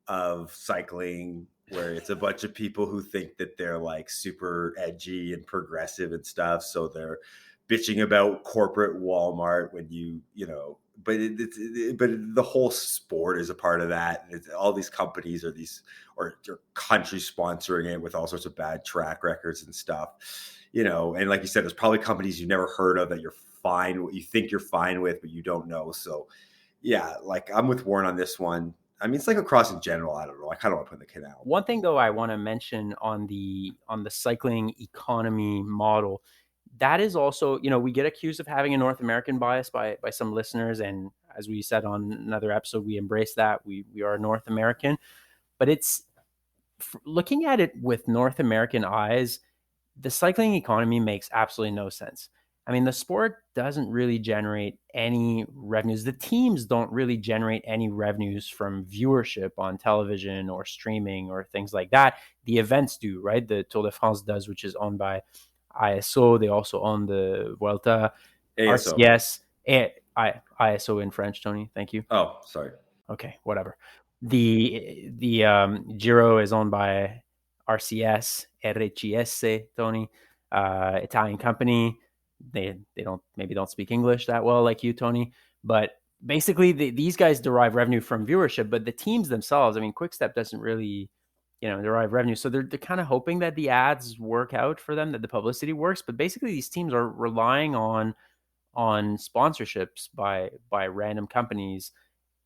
of cycling, where it's a bunch of people who think that they're like super edgy and progressive and stuff. So they're bitching about corporate Walmart when but the whole sport is a part of that. And all these companies or countries sponsoring it with all sorts of bad track records and stuff, and like you said, there's probably companies you've never heard of that you think you're fine with, but you don't know. So yeah, like I'm with Warren on this one. I mean, it's like across in general. I don't know. I kind of want to put in the Canal. One thing, though, I want to mention on the cycling economy model, that is also, we get accused of having a North American bias by some listeners. And as we said on another episode, we embrace that. We are North American. But it's looking at it with North American eyes, the cycling economy makes absolutely no sense. I mean, the sport doesn't really generate any revenues. The teams don't really generate any revenues from viewership on television or streaming or things like that. The events do, right? The Tour de France does, which is owned by ISO. They also own the Vuelta, ASO. RCS, ISO in French, Tony. Thank you. Oh, sorry. Okay, whatever. The Giro is owned by RCS, RCS, Tony, Italian company. They don't speak English that well like you, Tony, but basically these guys derive revenue from viewership, but the teams themselves, I mean, Quickstep doesn't really, derive revenue. So they're kind of hoping that the ads work out for them, that the publicity works. But basically these teams are relying on sponsorships by random companies.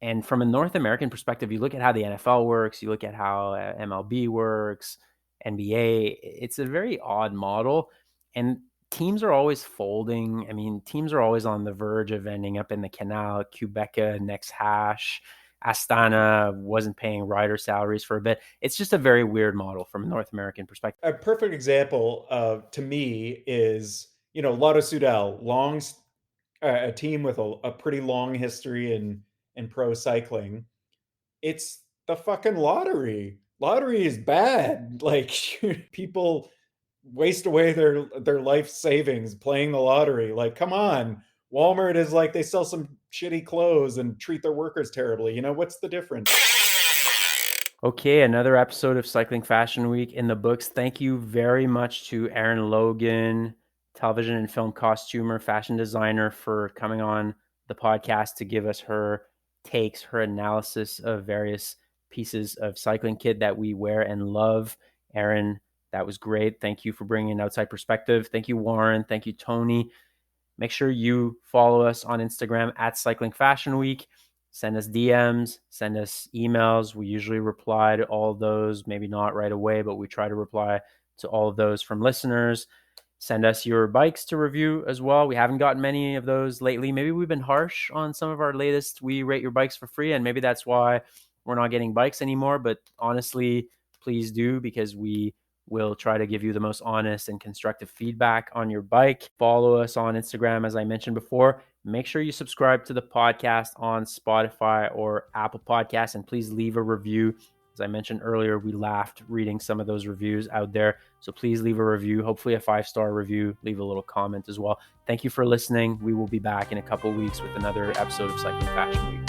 And from a North American perspective, you look at how the NFL works, you look at how MLB works, NBA, it's a very odd model. And teams are always folding. I mean, teams are always on the verge of ending up in the Canal, Quebeca, next hash. Astana wasn't paying rider salaries for a bit. It's just a very weird model from a North American perspective. A perfect example to me is, Lotto Soudal, a team with a pretty long history in pro cycling. It's the fucking lottery. Lottery is bad. Like, people waste away their life savings playing the lottery. Like, come on. Walmart is like, they sell some shitty clothes and treat their workers terribly. What's the difference? Okay, another episode of Cycling Fashion Week in the books. Thank you very much to Erin Logan, television and film costumer, fashion designer, for coming on the podcast to give us her takes, her analysis of various pieces of cycling kit that we wear and love. Erin, that was great. Thank you for bringing an outside perspective. Thank you, Warren. Thank you, Tony. Make sure you follow us on Instagram at Cycling Fashion Week. Send us DMs, send us emails. We usually reply to all of those, maybe not right away, but we try to reply to all of those from listeners. Send us your bikes to review as well. We haven't gotten many of those lately. Maybe we've been harsh on some of our latest We Rate Your Bikes for Free, and maybe that's why we're not getting bikes anymore. But honestly, please do, because we will try to give you the most honest and constructive feedback on your bike. Follow us on Instagram, as I mentioned before. Make sure you subscribe to the podcast on Spotify or Apple Podcasts, and please leave a review. As I mentioned earlier, we laughed reading some of those reviews out there. So please leave a review, hopefully a 5-star review. Leave a little comment as well. Thank you for listening. We will be back in a couple weeks with another episode of Cycling Fashion Week.